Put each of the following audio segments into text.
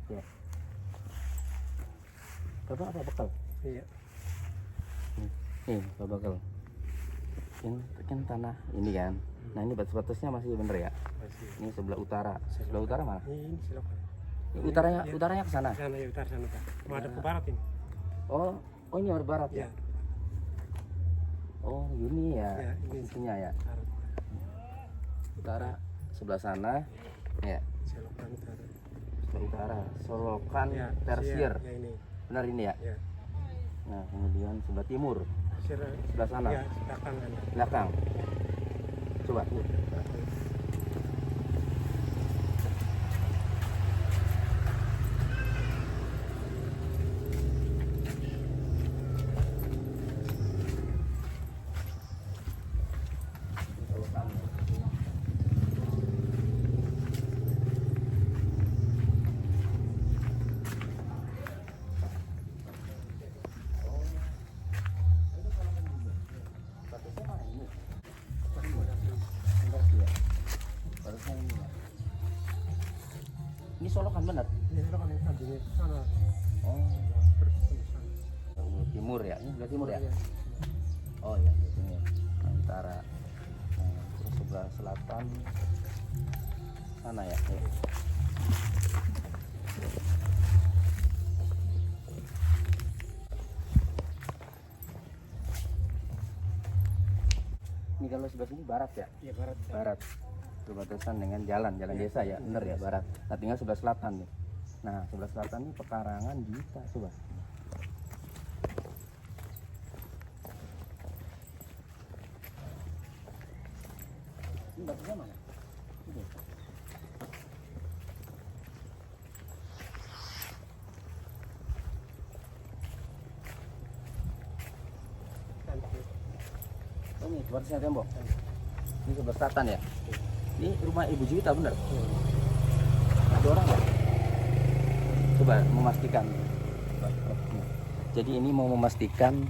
Ya. Bapak apa bekal? Iya. Nih, Bapak bekal. Ini kan tanah ini kan. Nah ini batas-batasnya masih bener ya? Masih. Ini sebelah utara. Sebelah utara mana? Ini silakan. Ini utaranya ke sana. Sana ya, utara sana Pak. Mau ada Ya. ke barat ini. Oh ini arah barat ya? Ya. Oh gini ya, Ya, ini isinya ya. barat. Utara sebelah sana, ya. Silakan utara. Sebelah utara, Solokan Ya, Tersier. Ya ini. Benar ini ya? Ya. Nah kemudian sebelah timur, Tersier. sebelah sana, Ya, belakang kan. belakang. Coba. Ini Solokan benar? Ini silakan ini tadinya sana. Oh, Terus ke sana. timur ya? Ini sebelah timur ya? Ya. Oh ya, di sini. Nah, utara. Nah, terus sebelah selatan sana ya? Ya. Ini kalau sebelah sini barat ya? Iya barat. Ya. Barat. Berbatasan dengan jalan desa ya, bener ya, barat. Nah tinggal sebelah selatan nih. Nah sebelah selatan ini pekarangan Dita, coba. Ini batasnya mana? Ini. Oh ini batasnya tembok. Ini sebelah selatan ya. Ini rumah Ibu Juwita bener? Ada orang nggak? Coba memastikan. Jadi ini mau memastikan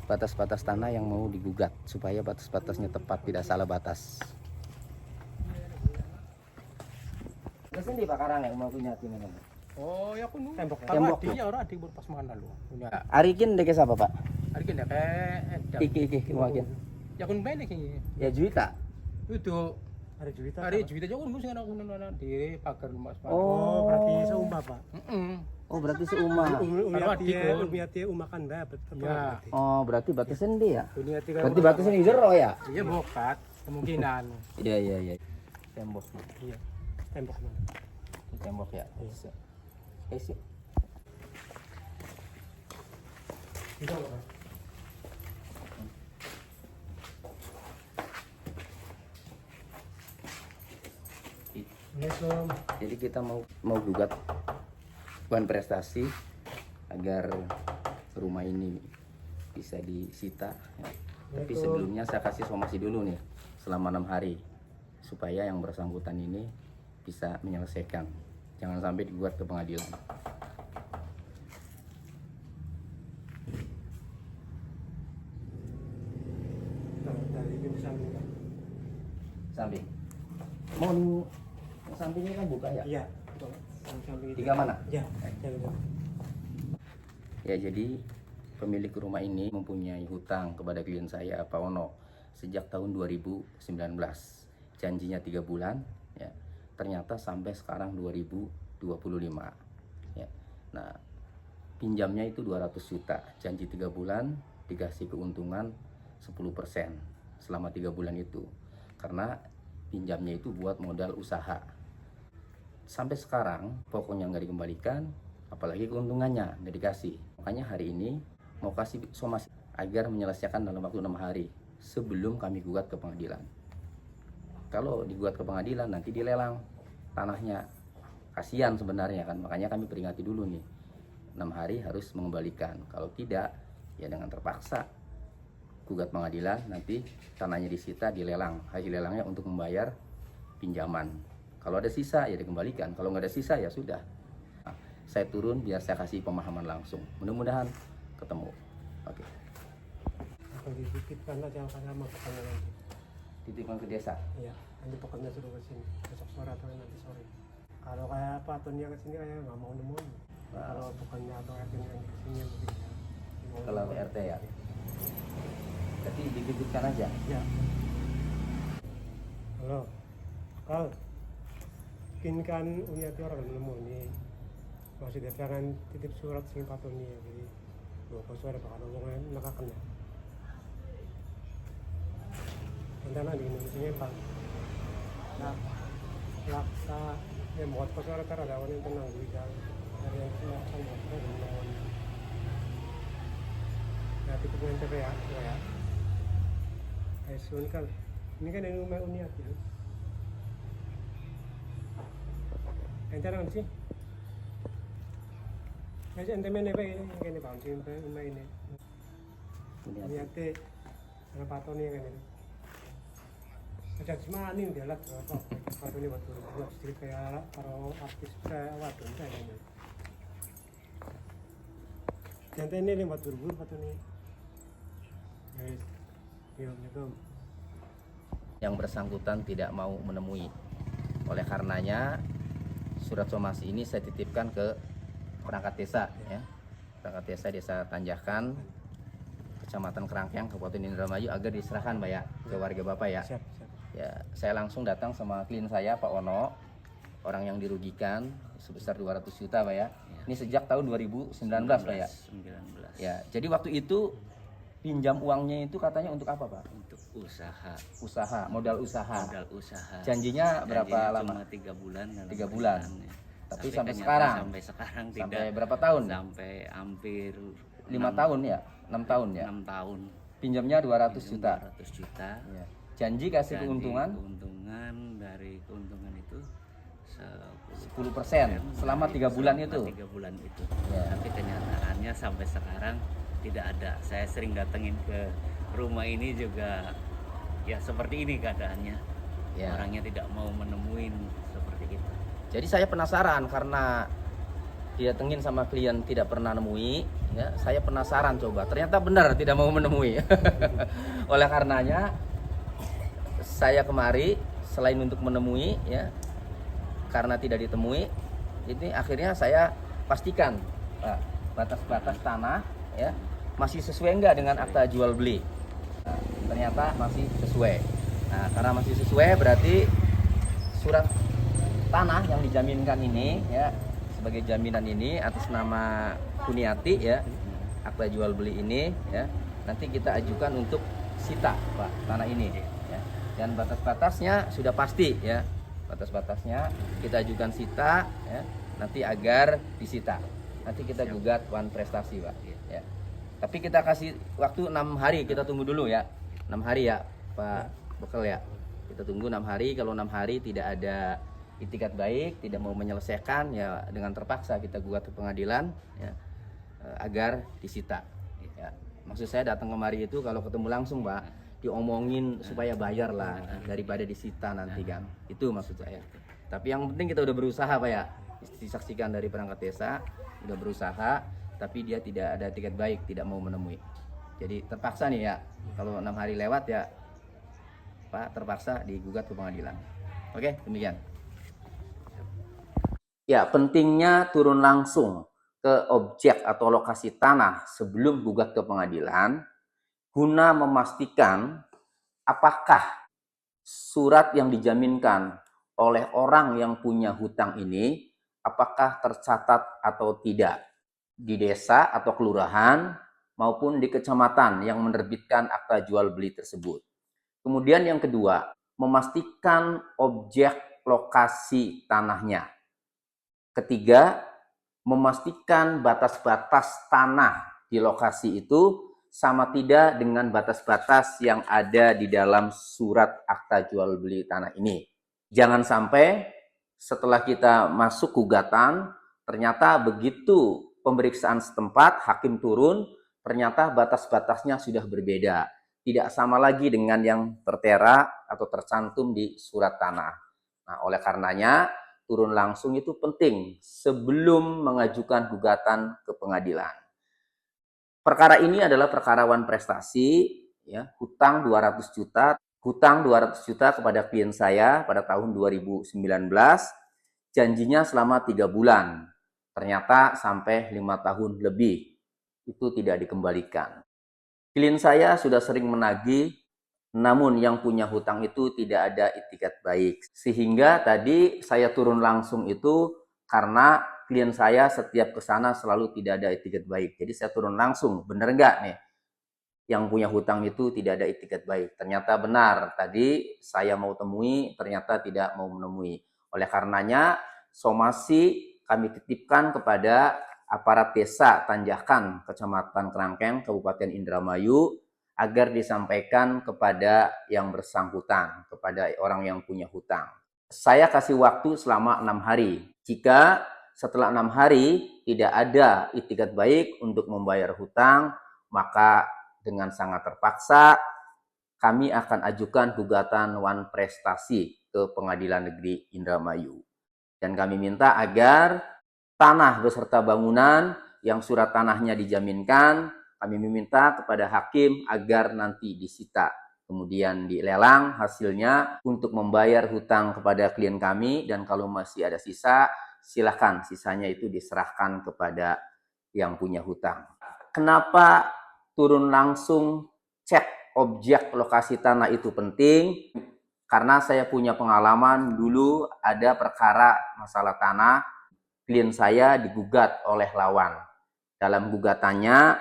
batas-batas tanah yang mau digugat supaya batas-batasnya tepat, tidak salah batas. Kesan di Pakarang ya rumah punya tim ini. Oh ya aku nu Tembok. Tembok tuh. ya orang adik berpas mana lu punya Arikin dek siapa Pak? adik kan kayak Iki mungkin. ya kun bene kini Ya Juwita. itu Ada Juwita. hari juwita aja kun sing aku nana di pagar rumah mas Oh, berarti seumah Pak. Oh berarti seumah. Umiati umakan dapat. Ya. Oh berarti batasnya dia ya? dunia tiga Berarti batasnya di jero ya? iya bokat kemungkinan Iya. Tembok. Iya. Tembok mana? Ini tembok ya. Isi. Itu apa? Assalamualaikum. Jadi kita mau gugat bukan prestasi agar rumah ini bisa disita. Ya. Tapi sebelumnya saya kasih somasi dulu nih selama 6 hari supaya yang bersangkutan ini bisa menyelesaikan. Jangan sampai digugat ke pengadilan. Dari pintu samping Pak. Samping. Mau sampingnya kan buka ya? Iya. Samping itu. Tiga mana? Iya. Jangan. Ya jadi pemilik rumah ini mempunyai hutang kepada klien saya Pak Ono sejak tahun 2019. Janjinya 3 bulan, ya. Ternyata sampai sekarang 2025. Ya. Nah, pinjamnya itu 200 juta. Janji 3 bulan dikasih keuntungan 10% selama 3 bulan itu. Karena pinjamnya itu buat modal usaha. Sampai sekarang pokoknya nggak dikembalikan, apalagi keuntungannya nggak dikasih. Makanya hari ini mau kasih somasi agar menyelesaikan dalam waktu 6 hari sebelum kami gugat ke pengadilan. Kalau digugat ke pengadilan nanti dilelang tanahnya, kasihan sebenarnya kan. Makanya kami peringati dulu nih, 6 hari harus mengembalikan. Kalau tidak ya dengan terpaksa gugat pengadilan, nanti tanahnya disita, dilelang. Hasil lelangnya untuk membayar pinjaman. Kalau ada sisa ya dikembalikan, kalau nggak ada sisa ya sudah. Nah, saya turun biar saya kasih pemahaman langsung. Mudah-mudahan ketemu. Oke. Akan dititipkan aja sama petani nanti. Titipkan ke desa. Iya. Nanti pokoknya suruh ke sini besok sore atau nanti sore. Kalau kayak Pak Tony ke sini kayak nggak mau nemuin. Kalau bukannya atau RT yang ke sini mungkin ya. Kalau RT ya. Jadi dititipkan aja. Ya. Halo. Kal. Kan Uniati orang nemu ini. Masih datangkan titip surat sing Pak Tony ya. Jadi kalau suara bakal ngomongin nakakan ya. Antara di Indonesia Pak. Nah, laksa ya buat pasar ada orang yang tenang juga dari yang semua sama dari lawan nah itu pemain TPA ya Aisun kan ini kan yang rumah Uniat ya ente nang sih kasi ente main apa ini kan bang sih rumah ini Uniat ada paton ya kan ini ada semuanya dia lah apa kalau ini waktu buat sedikit kayak kalau artis kayak waduh kayak ini nanti ini buat berburu atau nih guys gitu Yang bersangkutan tidak mau menemui. Oleh karenanya surat somasi ini saya titipkan ke perangkat desa ya. Perangkat desa Tanjakan, Kecamatan Kerangkeng, Kabupaten Indramayu agar diserahkan Pak ya ke warga Bapak ya. siap. Ya, saya langsung datang sama klien saya Pak Ono, orang yang dirugikan sebesar 200 juta Pak ya. Ini sejak tahun 2019 Pak ya. 19 Ya, jadi waktu itu pinjam uangnya itu katanya untuk apa Pak? untuk usaha Modal usaha. modal usaha. Janjinya berapa Janjinya lama? Cuma 3 bulan. dalam 3 bulan. perjalanannya. Tapi sampai ternyata sekarang? Sampai sekarang Sampai tidak. berapa tahun? Sampai hampir 5 tahun ya? 6 tahun ya? 6 tahun. Pinjamnya 200 juta. 200 juta. Ya. Janji kasih Janji keuntungan keuntungan dari keuntungan itu 10% selama 3 bulan itu. 3 bulan itu. Ya. Tapi kenyataannya sampai sekarang tidak ada. Saya sering datengin ke rumah ini juga ya seperti ini keadaannya. Ya. Orangnya tidak mau menemuin seperti itu. Jadi saya penasaran karena didatengin sama klien tidak pernah nemui, ya. Saya penasaran coba. Ternyata benar tidak mau menemui. Oleh karenanya saya kemari selain untuk menemui ya, karena tidak ditemui, ini akhirnya saya pastikan Pak, batas-batas tanah ya masih sesuai enggak dengan akta jual beli. Nah, ternyata masih sesuai. Nah, karena masih sesuai berarti surat tanah yang dijaminkan ini ya sebagai jaminan ini atas nama Kuniati ya, akta jual beli ini ya nanti kita ajukan untuk sita Pak tanah ini ya. Dan batas-batasnya sudah pasti ya, batas-batasnya kita ajukan sita ya nanti agar disita. Nanti kita gugat Wan Prestasi Pak ya. Tapi kita kasih waktu 6 hari, kita tunggu dulu ya 6 hari ya Pak Bekel ya. Kita tunggu 6 hari, kalau 6 hari tidak ada itikat baik, tidak mau menyelesaikan ya dengan terpaksa kita gugat ke pengadilan ya agar disita ya. Maksud saya datang kemari itu kalau ketemu langsung Pak diomongin supaya bayar lah daripada disita nanti kan, itu maksud saya. Tapi yang penting kita udah berusaha Pak ya, disaksikan dari perangkat desa udah berusaha tapi dia tidak ada tiket baik, tidak mau menemui. Jadi terpaksa nih ya, kalau 6 hari lewat ya Pak terpaksa digugat ke pengadilan. Oke, demikian. Ya, pentingnya turun langsung ke objek atau lokasi tanah sebelum gugat ke pengadilan guna memastikan apakah surat yang dijaminkan oleh orang yang punya hutang ini apakah tercatat atau tidak di desa atau kelurahan maupun di kecamatan yang menerbitkan akta jual beli tersebut. Kemudian yang kedua, memastikan objek lokasi tanahnya. Ketiga, memastikan batas-batas tanah di lokasi itu sama tidak dengan batas-batas yang ada di dalam surat akta jual beli tanah ini. Jangan sampai setelah kita masuk gugatan, ternyata begitu pemeriksaan setempat, hakim turun, ternyata batas-batasnya sudah berbeda. Tidak sama lagi dengan yang tertera atau tercantum di surat tanah. Nah, oleh karenanya, turun langsung itu penting sebelum mengajukan gugatan ke pengadilan. Perkara ini adalah perkara Wan Prestasi, ya, hutang 200 juta kepada klien saya pada tahun 2019 janjinya selama 3 bulan. Ternyata sampai 5 tahun lebih itu tidak dikembalikan. Klien saya sudah sering menagih, namun yang punya hutang itu tidak ada itikat baik. Sehingga tadi saya turun langsung itu karena klien saya setiap ke sana selalu tidak ada itikat baik. Jadi saya turun langsung, bener nggak nih? Yang punya hutang itu tidak ada itikat baik. Ternyata benar, tadi saya mau temui, ternyata tidak mau menemui. Oleh karenanya, somasi kami titipkan kepada aparat desa Tanjakan, Kecamatan Kerangkeng, Kabupaten Indramayu, agar disampaikan kepada yang bersangkutan, kepada orang yang punya hutang. Saya kasih waktu selama 6 hari. Jika setelah 6 hari tidak ada itikat baik untuk membayar hutang, maka dengan sangat terpaksa kami akan ajukan gugatan wan prestasi ke Pengadilan Negeri Indramayu. Dan kami minta agar tanah beserta bangunan yang surat tanahnya dijaminkan, kami meminta kepada hakim agar nanti disita. Kemudian dilelang hasilnya untuk membayar hutang kepada klien kami, dan kalau masih ada sisa, silakan sisanya itu diserahkan kepada yang punya hutang. Kenapa turun langsung cek objek lokasi tanah itu penting? Karena saya punya pengalaman dulu ada perkara masalah tanah, klien saya digugat oleh lawan. Dalam gugatannya,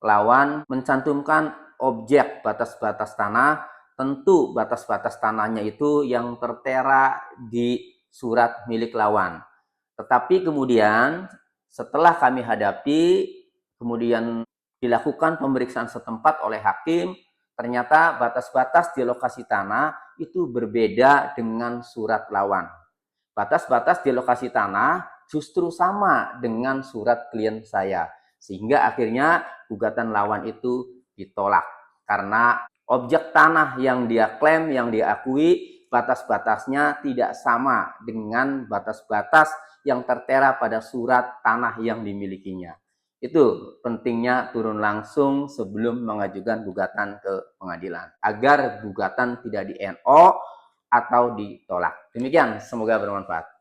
lawan mencantumkan objek batas-batas tanah, tentu batas-batas tanahnya itu yang tertera di surat milik lawan. Tetapi kemudian setelah kami hadapi, kemudian dilakukan pemeriksaan setempat oleh hakim, ternyata batas-batas di lokasi tanah itu berbeda dengan surat lawan. Batas-batas di lokasi tanah justru sama dengan surat klien saya. Sehingga akhirnya gugatan lawan itu ditolak. Karena objek tanah yang dia klaim, yang dia akui, batas-batasnya tidak sama dengan batas-batas yang tertera pada surat tanah yang dimilikinya. Itu pentingnya turun langsung sebelum mengajukan gugatan ke pengadilan, agar gugatan tidak di NO atau ditolak. Demikian, semoga bermanfaat.